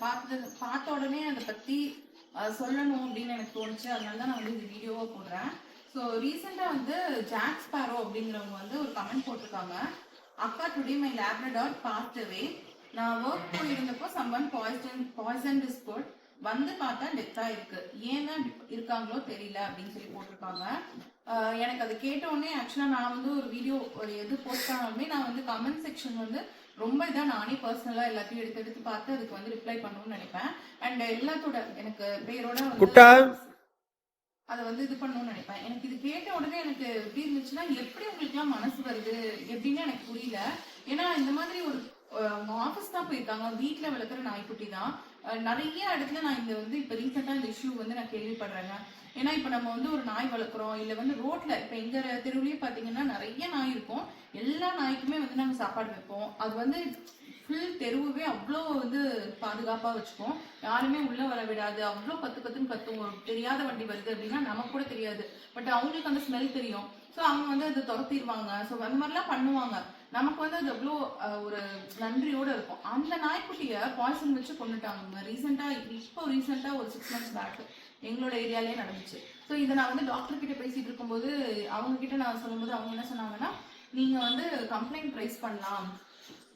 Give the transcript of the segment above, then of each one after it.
பார்த்த உடனே அதை பத்தி சொல்லணும் அப்படின்னு எனக்கு தோணுச்சு. அதனால தான் நான் வந்து இந்த வீடியோவை போடுறேன். ஸோ ரீசெண்டாக வந்து ஜாக் ஸ்பேரோ அப்படிங்கிறவங்க வந்து ஒரு கமெண்ட் போட்டிருக்காங்க. அக்கா, டுடே மை லேப்ரடார் பாஸ்ட் அவே. நான் ஒர்க் போயிருந்தப்போ சம்பன் பாய்சன் டிஸ்போர்ட் வந்து பார்த்தா டெத்தா இருக்கு. ஏன்னா இருக்காங்களோ தெரியல அப்படின்னு சொல்லி போட்டிருக்காங்க. எனக்கு அது கேட்ட உடனே ஆக்சுவலா நான் வந்து ஒரு வீடியோ ஒரு எது போஸ்ட் பண்ணாலுமே நான் வந்து கமெண்ட் செக்ஷன் வந்து ரொம்ப இதாக நானே பர்சனலா எல்லாத்தையும் எடுத்து பார்த்து அதுக்கு வந்து ரிப்ளை பண்ணணும்னு நினைப்பேன். அண்ட் எல்லாத்தோட எனக்கு பேரோட வந்து அதை வந்து இது பண்ணணும்னு நினைப்பேன். எனக்கு இது கேட்ட உடனே எனக்கு எப்படி இருந்துச்சுன்னா, எப்படி உங்களுக்குலாம் மனசு வருது எப்படின்னு எனக்கு புரியல. ஏன்னா இந்த மாதிரி ஒரு ஆஃபீஸ் தான் போயிருக்காங்க, வீட்டில் வளர்க்குற நாய்க்குட்டி தான். நிறைய இடத்துல நான் இந்த வந்து இப்போ ரீசெண்டாக இந்த இஷ்யூ வந்து நான் கேள்விப்படுறேங்க. ஏன்னா இப்போ நம்ம வந்து ஒரு நாய் வளர்க்குறோம், இல்லை வந்து ரோட்டில் இப்போ எங்கள் தெருவுலேயே பார்த்தீங்கன்னா நிறைய நாய் இருக்கும். எல்லா நாய்க்குமே வந்து நாங்கள் சாப்பாடு வைப்போம். அது வந்து ஃபுல் தெருவே அவ்வளோ வந்து பாதுகாப்பாக வச்சுப்போம். யாருமே உள்ளே வர விடாது. அவ்வளோ கத்துன்னு கத்தும். ஒரு தெரியாத வண்டி வருது அப்படின்னா நமக்கு கூட தெரியாது, பட் அவங்களுக்கு அந்த ஸ்மெல் தெரியும். ஸோ அவங்க வந்து அதை துரத்திடுவாங்க. ஸோ அந்த மாதிரிலாம் பண்ணுவாங்க. நமக்கு வந்து அது அவ்வளோ ஒரு நன்றியோடு இருக்கும். அந்த நாய்க்குட்டியை பாய்சன் வச்சு கொண்டுட்டாங்க ரீசெண்டாக ஒரு 6 months பேக் எங்களோட ஏரியாலே நடந்துச்சு. ஸோ இதை நான் வந்து டாக்டர் கிட்ட பேசிட்டு இருக்கும்போது அவங்க கிட்ட நான் சொல்லும்போது அவங்க என்ன சொன்னாங்கன்னா, நீங்க வந்து கம்ப்ளைண்ட் ரைஸ் பண்ணலாம்.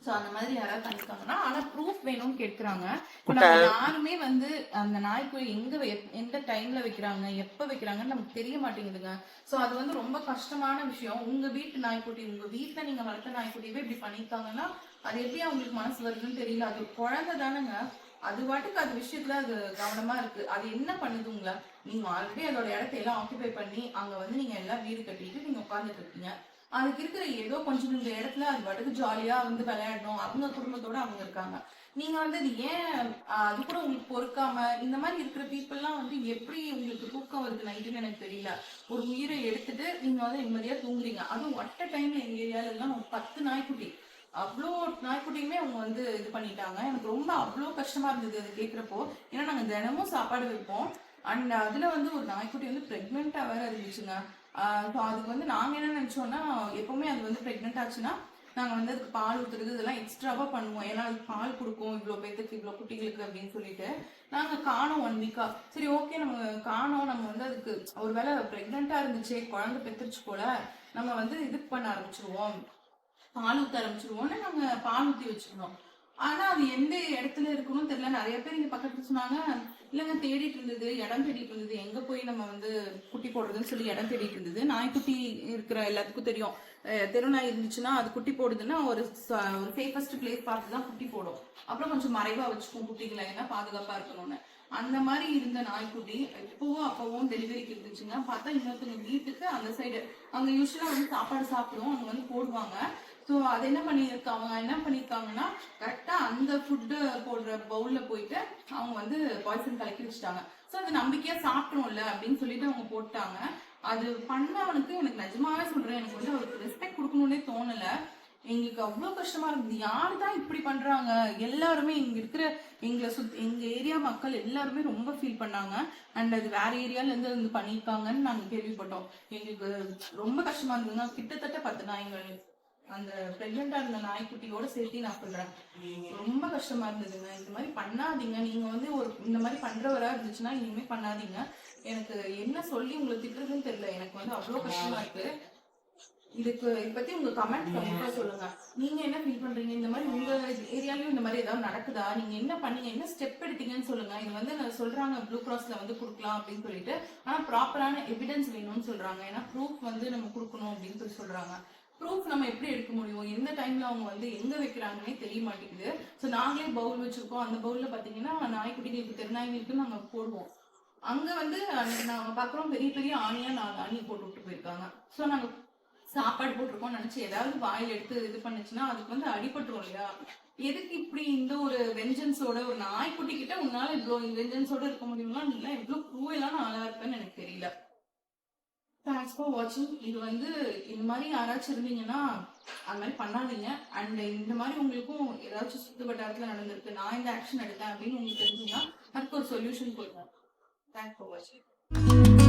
ஸோ அந்த மாதிரி யாராவது பண்ணிருக்காங்கன்னா, ஆனால் ப்ரூஃப் வேணும்னு கேட்குறாங்க. யாருமே வந்து அந்த நாய்க்கு எந்த டைம்ல வைக்கிறாங்க, எப்போ வைக்கிறாங்கன்னு நமக்கு தெரிய மாட்டேங்குதுங்க. ஸோ அது வந்து ரொம்ப கஷ்டமான விஷயம். உங்க வீட்டு நாய்க்குட்டி, உங்க வீட்டில் நீங்க வளர்த்த நாய்க்குட்டியவே இப்படி பண்ணியிருக்காங்கன்னா அது எப்படி அவங்களுக்கு மனசு வருதுன்னு தெரியல. அது குழந்தை தானேங்க, அது பாட்டுக்கு அது விஷயத்துல அது கவனமா இருக்கு. அது என்ன பண்ணுதுங்களா? நீங்க ஆல்ரெடி அதோட இடத்த எல்லாம் ஆக்குபை பண்ணி அங்க வந்து நீங்க எல்லாம் வீடு கட்டிட்டு நீங்க உட்காந்துட்டு இருக்கீங்க. அதுக்கு இருக்கிற ஏதோ கொஞ்சம் இந்த இடத்துல அது பாட்டுக்கு ஜாலியா வந்து விளையாடணும், அவங்க குடும்பத்தோட அவங்க இருக்காங்க. நீங்க வந்து அது ஏன் அது கூட உங்களுக்கு பொறுக்காம இந்த மாதிரி இருக்கிற பீப்புள்லாம் வந்து எப்படி உங்களுக்கு தூக்கம் வருது நைட்டுன்னு எனக்கு தெரியல. ஒரு உயிரை எடுத்துட்டு நீங்க வந்து நிம்மதியா தூங்குறீங்க. அதுவும் ஒட்ட டைம்ல எங்க ஏரியால எல்லாம் 10 நாய்க்குட்டி, அவ்வளோ நாய்க்குட்டியுமே அவங்க வந்து இது பண்ணிட்டாங்க. எனக்கு ரொம்ப அவ்வளோ கஷ்டமா இருந்தது அது கேட்குறப்போ. ஏன்னா நாங்கள் தினமும் சாப்பாடு வைப்போம். அண்ட் அதுல வந்து ஒரு நாய்க்குட்டி வந்து பிரெக்னெண்டா வேற இருந்துச்சுங்க. ஸோ அதுக்கு வந்து நாங்கள் என்ன நினச்சோன்னா, எப்போவுமே அது வந்து ப்ரெக்னென்ட் ஆச்சுன்னா நாங்கள் வந்து அதுக்கு பால் ஊற்றுறது இதெல்லாம் எக்ஸ்ட்ராவாக பண்ணுவோம். ஏன்னா அதுக்கு பால் கொடுக்கும் இவ்வளோ பேத்துக்கு இவ்வளோ குட்டிகளுக்கு அப்படின்னு சொல்லிட்டு நாங்கள் காணோம் 1 week. சரி ஓகே, நம்ம காணோம், நம்ம வந்து அதுக்கு ஒரு வேளை ப்ரெக்னெண்ட்டாக இருந்துச்சு, குழந்தை பெற்றுச்சு போல, நம்ம வந்து இதுக்கு பண்ண ஆரம்பிச்சிருவோம், பால் ஊற்ற ஆரம்பிச்சிருவோம்னு நாங்கள் பால் ஊற்றி வச்சுருந்தோம். ஆனா அது எந்த இடத்துல இருக்கணும்னு தெரியல. நிறைய பேர் இங்க பக்கத்துல சொன்னாங்க, இல்லைங்க தேடிட்டு இருந்தது, இடம் தேடிட்டு இருந்தது, எங்க போய் நம்ம வந்து குட்டி போடுறதுன்னு சொல்லி இடம் தேடிட்டு இருந்தது. நாய்க்குட்டி இருக்கிற எல்லாத்துக்கும் தெரியும், தெருநாய் இருந்துச்சுன்னா அது குட்டி போடுதுன்னா ஒரு சேஃபஸ்ட் பிளேஸ் பார்த்து தான் குட்டி போடும். அப்புறம் கொஞ்சம் மறைவா வச்சுக்கும் குட்டிகளை, ஏன்னா பாதுகாப்பா இருக்கணும்னு. அந்த மாதிரி இருந்த நாய்க்குட்டி எப்பவும் அப்பவும் டெலிவரிக்கு இருந்துச்சுங்க. பார்த்தா இன்னொருத்தவங்க வீட்டுக்கு அந்த சைடு, அவங்க யூஸ்வலா வந்து சாப்பாடு சாப்பிடுவோம், அவங்க வந்து போடுவாங்க. ஸோ அது என்ன பண்ணியிருக்காங்கன்னா, கரெக்டாக அந்த ஃபுட்டு போடுற பவுலில் போயிட்டு அவங்க வந்து பாய்சன் கலக்கி வச்சுட்டாங்க. ஸோ அது நம்பிக்கையாக சாப்பிட்றோம்ல அப்படின்னு சொல்லிட்டு அவங்க போட்டாங்க. அது பண்ணவனுக்கு எனக்கு நிஜமாவே சொல்கிறேன், எனக்கு வந்து அவருக்கு ரெஸ்பெக்ட் கொடுக்கணுன்னே தோணலை. எங்களுக்கு அவ்வளோ கஷ்டமா இருக்குது. யாரு தான் இப்படி பண்றாங்க? எல்லாருமே இங்க இருக்கிற எங்க ஏரியா மக்கள் எல்லாருமே ரொம்ப ஃபீல் பண்ணாங்க. அண்ட் அது வேற ஏரியால இருந்து பண்ணியிருக்காங்கன்னு நாங்க கேள்விப்பட்டோம். எங்களுக்கு ரொம்ப கஷ்டமா இருந்ததுங்க. கிட்டத்தட்ட 10 நாய்கள், அந்த பிரெக்னெண்டா இருந்த நாய்க்குட்டியோட சேர்த்து நான் சொல்றேன், ரொம்ப கஷ்டமா இருந்ததுங்க. இந்த மாதிரி பண்ணாதீங்க. நீங்க வந்து இந்த மாதிரி பண்றவரா இருந்துச்சுன்னா இனிமே பண்ணாதீங்க. எனக்கு என்ன சொல்லி உங்களை திட்டுறதுன்னு தெரியல. எனக்கு வந்து அவ்வளவு கஷ்டமா இருக்கு. இதை பத்தி உங்க கமெண்ட் கண்டிப்பா சொல்லுங்க. நீங்க என்ன ஃபீல் பண்றீங்க? இந்த மாதிரி உங்க ஏரியாலயும் இந்த மாதிரி ஏதாவது நடக்குதா? நீங்க என்ன பண்ணீங்க, என்ன ஸ்டெப் எடுத்தீங்கன்னு சொல்லுங்க. இது வந்து சொல்றாங்க ப்ளூ கிராஸ்ல வந்து கொடுக்கலாம் அப்படின்னு சொல்லிட்டு, ஆனா ப்ராப்பரான எவிடன்ஸ் வேணும்னு சொல்றாங்க. ஏன்னா ப்ரூஃப் வந்து நம்ம கொடுக்கணும் அப்படின்னு சொல்லி சொல்றாங்க. ப்ரூஃப் நம்ம எப்படி எடுக்க முடியும்? எந்த டைம்ல அவங்க வந்து எங்க வைக்கிறாங்கன்னே தெரிய மாட்டேங்குது. ஸோ நாங்களே பவுல் வச்சிருக்கோம். அந்த பவுல்ல பாத்தீங்கன்னா நாய்க்குட்டிகளுக்கு தெருநாய்களுக்கு நாங்க போடுவோம். அங்க வந்து நாங்க பாக்குறோம், பெரிய பெரிய ஆணியா 4 ஆணி போட்டு விட்டு போயிருக்காங்க. ஸோ நாங்க சாப்பாடு போட்டிருக்கோம் நினைச்சு ஏதாவது வாயில் எடுத்து இது பண்ணுச்சுன்னா அதுக்கு வந்து அடிபட்டுரும் இல்லையா? எதுக்கு இப்படி இந்த ஒரு வெஞ்சன்ஸோட ஒரு நாய்க்குட்டி கிட்ட உன்னால இவ்வளவு வெஞ்சன்ஸோட இருக்க முடியும்னா, நீங்க எவ்வளவு க்ரூவலான ஆளா இருப்பேன்னு எனக்கு தெரியல. தேங்க்ஸ் ஃபார் வாட்சிங். இது வந்து இந்த மாதிரி யாராச்சும் இருந்தீங்கன்னா அந்த மாதிரி பண்ணாதீங்க. அண்ட் இந்த மாதிரி உங்களுக்கும் ஏதாச்சும் சுத்து வட்டாரத்துல நடந்திருக்கு, நான் இந்த ஆக்ஷன் எடுத்தேன் அப்படின்னு உங்களுக்கு தெரிஞ்சுன்னா அதுக்கு ஒரு சொல்யூஷன் கொடுங்க. தேங்க்ஸ் ஃபார் வாட்சிங்.